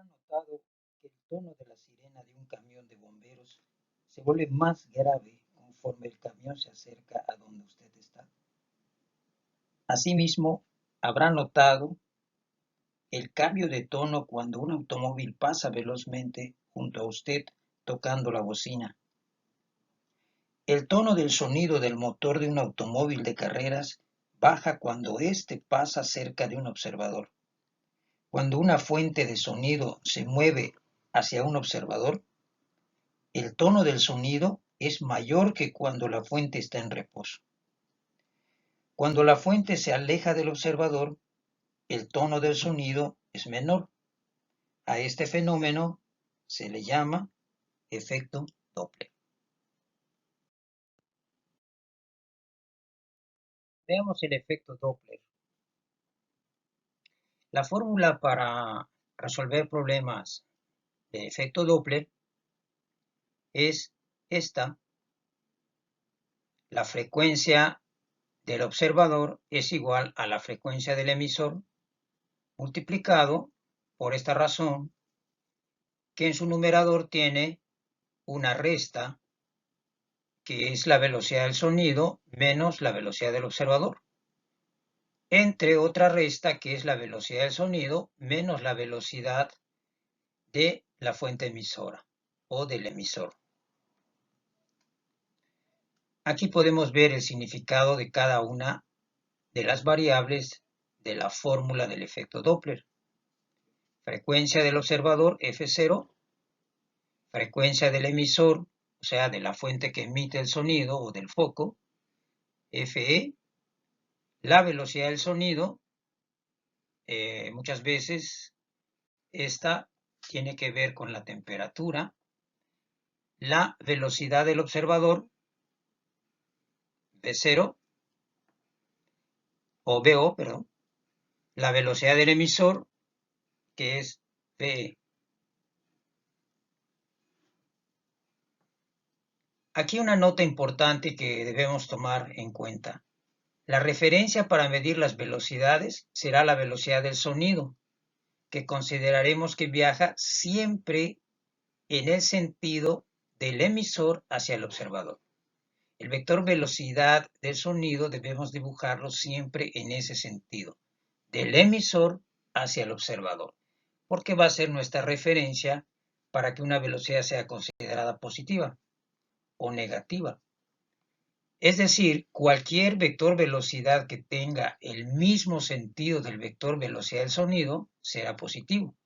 Habrá notado que el tono de la sirena de un camión de bomberos se vuelve más grave conforme el camión se acerca a donde usted está. Asimismo, habrá notado el cambio de tono cuando un automóvil pasa velozmente junto a usted tocando la bocina. El tono del sonido del motor de un automóvil de carreras baja cuando éste pasa cerca de un observador. Cuando una fuente de sonido se mueve hacia un observador, el tono del sonido es mayor que cuando la fuente está en reposo. Cuando la fuente se aleja del observador, el tono del sonido es menor. A este fenómeno se le llama efecto Doppler. Veamos el efecto Doppler. La fórmula para resolver problemas de efecto Doppler es esta. La frecuencia del observador es igual a la frecuencia del emisor multiplicado por esta razón que en su numerador tiene una resta que es la velocidad del sonido menos la velocidad del observador, entre otra resta que es la velocidad del sonido menos la velocidad de la fuente emisora o del emisor. Aquí podemos ver el significado de cada una de las variables de la fórmula del efecto Doppler. Frecuencia del observador, F0, frecuencia del emisor, o sea, de la fuente que emite el sonido o del foco, Fe, la velocidad del sonido, muchas veces esta tiene que ver con la temperatura, la velocidad del observador, V0, o VO, perdón, la velocidad del emisor, que es VE. Aquí una nota importante que debemos tomar en cuenta. La referencia para medir las velocidades será la velocidad del sonido, que consideraremos que viaja siempre en el sentido del emisor hacia el observador. El vector velocidad del sonido debemos dibujarlo siempre en ese sentido, del emisor hacia el observador, porque va a ser nuestra referencia para que una velocidad sea considerada positiva o negativa. Es decir, cualquier vector velocidad que tenga el mismo sentido del vector velocidad del sonido será positivo.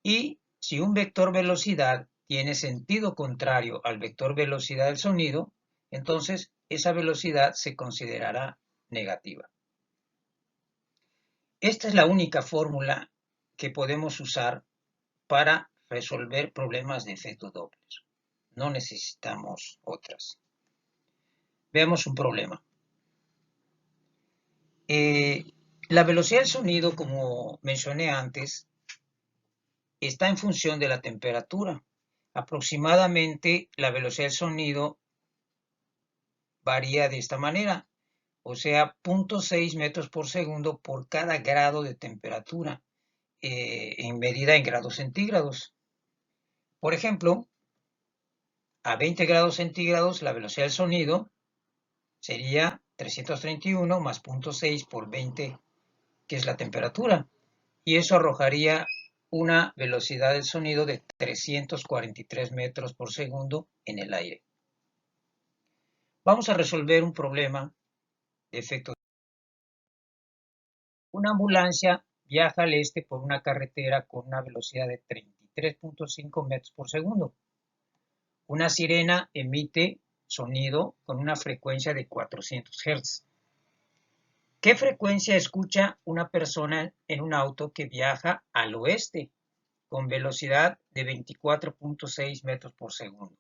Y si un vector velocidad tiene sentido contrario al vector velocidad del sonido, entonces esa velocidad se considerará negativa. Esta es la única fórmula que podemos usar para resolver problemas de efecto Doppler. No necesitamos otras. Veamos un problema. La velocidad del sonido, como mencioné antes, está en función de la temperatura. Aproximadamente la velocidad del sonido varía de esta manera, o sea, 0.6 metros por segundo por cada grado de temperatura, en medida en grados centígrados. Por ejemplo, a 20 grados centígrados la velocidad del sonido sería 331 más 0.6 por 20, que es la temperatura, y eso arrojaría una velocidad del sonido de 343 metros por segundo en el aire. Vamos a resolver un problema de efecto. Una ambulancia viaja al este por una carretera con una velocidad de 33.5 metros por segundo. Una sirena emite sonido con una frecuencia de 400 Hz. ¿Qué frecuencia escucha una persona en un auto que viaja al oeste con velocidad de 24.6 metros por segundo?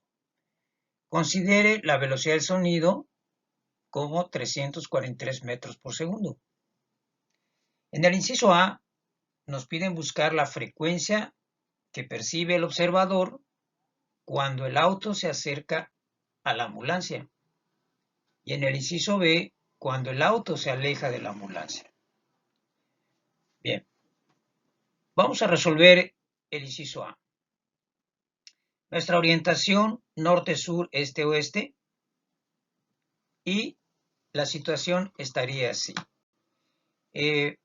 Considere la velocidad del sonido como 343 metros por segundo. En el inciso A nos piden buscar la frecuencia que percibe el observador cuando el auto se acerca a la ambulancia. Y en el inciso B, cuando el auto se aleja de la ambulancia. Bien, vamos a resolver el inciso A. Nuestra orientación norte-sur, este-oeste, y la situación estaría así.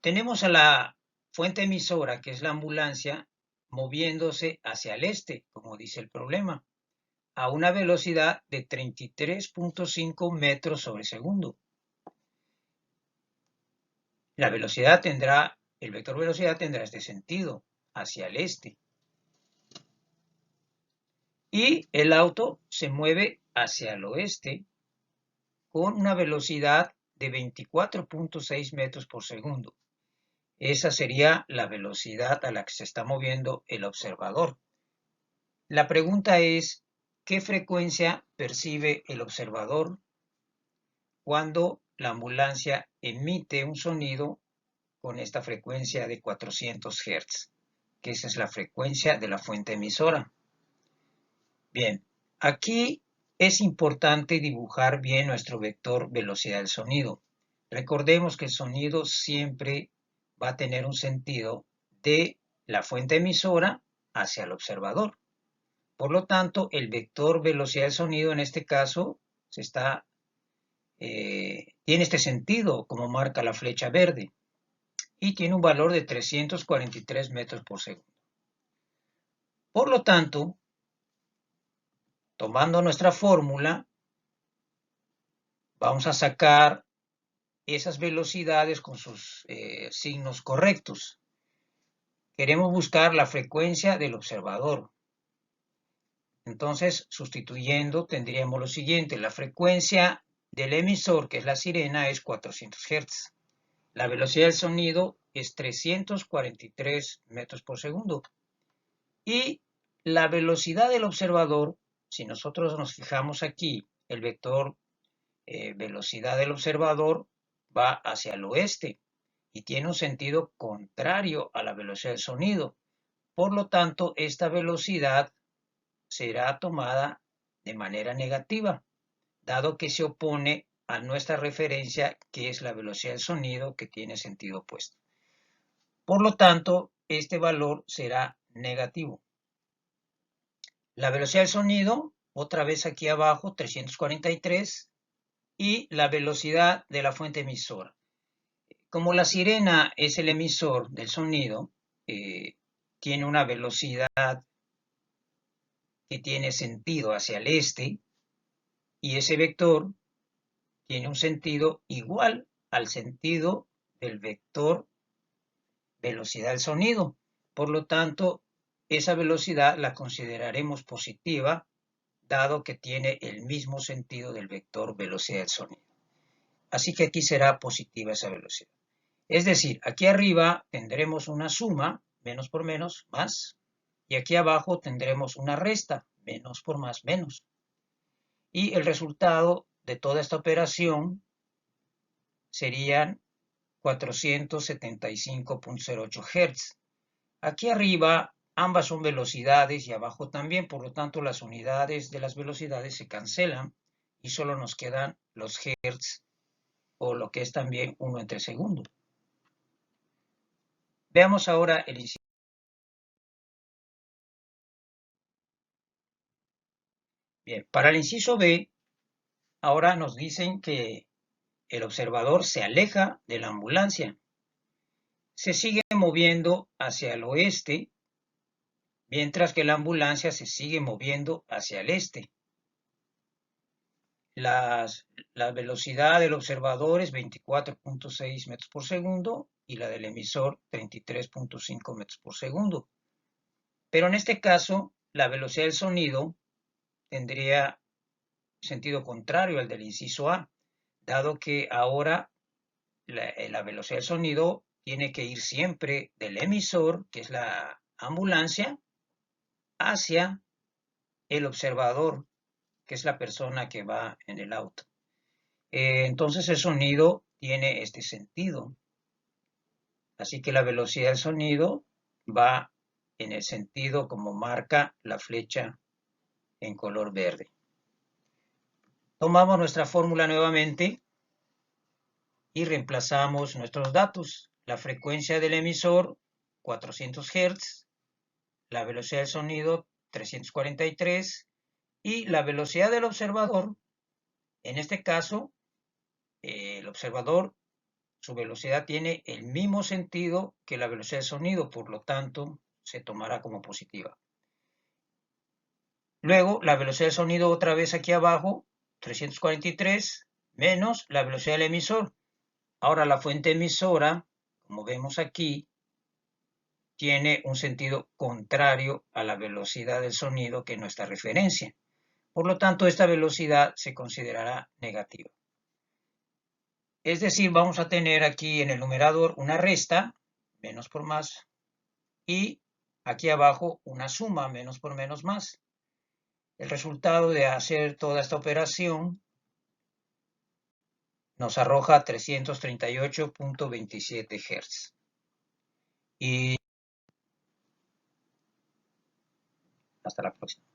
Tenemos a la fuente emisora, que es la ambulancia, moviéndose hacia el este, como dice el problema, a una velocidad de 33.5 metros sobre segundo. El vector velocidad tendrá este sentido, hacia el este. Y el auto se mueve hacia el oeste con una velocidad de 24.6 metros por segundo. Esa sería la velocidad a la que se está moviendo el observador. La pregunta es, ¿qué frecuencia percibe el observador cuando la ambulancia emite un sonido con esta frecuencia de 400 Hz? Que esa es la frecuencia de la fuente emisora. Bien, aquí es importante dibujar bien nuestro vector velocidad del sonido. Recordemos que el sonido siempre va a tener un sentido de la fuente emisora hacia el observador. Por lo tanto, el vector velocidad del sonido en este caso tiene este sentido como marca la flecha verde y tiene un valor de 343 metros por segundo. Por lo tanto, tomando nuestra fórmula, vamos a sacar esas velocidades con sus signos correctos. Queremos buscar la frecuencia del observador. Entonces, sustituyendo, tendríamos lo siguiente. La frecuencia del emisor, que es la sirena, es 400 Hz. La velocidad del sonido es 343 metros por segundo. Y la velocidad del observador, si nosotros nos fijamos aquí, el vector velocidad del observador va hacia el oeste y tiene un sentido contrario a la velocidad del sonido. Por lo tanto, esta velocidad será tomada de manera negativa, dado que se opone a nuestra referencia, que es la velocidad del sonido, que tiene sentido opuesto. Por lo tanto, este valor será negativo. La velocidad del sonido, otra vez aquí abajo, 343, y la velocidad de la fuente emisora. Como la sirena es el emisor del sonido, tiene una velocidad que tiene sentido hacia el este, y ese vector tiene un sentido igual al sentido del vector velocidad del sonido. Por lo tanto, esa velocidad la consideraremos positiva, dado que tiene el mismo sentido del vector velocidad del sonido. Así que aquí será positiva esa velocidad. Es decir, aquí arriba tendremos una suma, menos por menos, más, y aquí abajo tendremos una resta, menos por más, menos. Y el resultado de toda esta operación serían 475.08 Hz. Aquí arriba ambas son velocidades y abajo también, por lo tanto las unidades de las velocidades se cancelan y solo nos quedan los Hz o lo que es también 1 entre segundo. Veamos ahora el inciso. Bien, para el inciso B, ahora nos dicen que el observador se aleja de la ambulancia. Se sigue moviendo hacia el oeste, mientras que la ambulancia se sigue moviendo hacia el este. La velocidad del observador es 24.6 metros por segundo y la del emisor 33.5 metros por segundo. Pero en este caso, la velocidad del sonido tendría sentido contrario al del inciso A, dado que ahora la velocidad del sonido tiene que ir siempre del emisor, que es la ambulancia, hacia el observador, que es la persona que va en el auto. Entonces el sonido tiene este sentido. Así que la velocidad del sonido va en el sentido como marca la flecha en color verde. Tomamos nuestra fórmula nuevamente y reemplazamos nuestros datos. La frecuencia del emisor, 400 Hz. la velocidad del sonido 343 y la velocidad del observador, en este caso, el observador, su velocidad tiene el mismo sentido que la velocidad del sonido, por lo tanto, se tomará como positiva. Luego, la velocidad del sonido otra vez aquí abajo, 343, menos la velocidad del emisor. Ahora, la fuente emisora, como vemos aquí, tiene un sentido contrario a la velocidad del sonido que es nuestra referencia. Por lo tanto, esta velocidad se considerará negativa. Es decir, vamos a tener aquí en el numerador una resta, menos por más, y aquí abajo una suma, menos por menos más. El resultado de hacer toda esta operación nos arroja 338.27 Hz. Y hasta la próxima.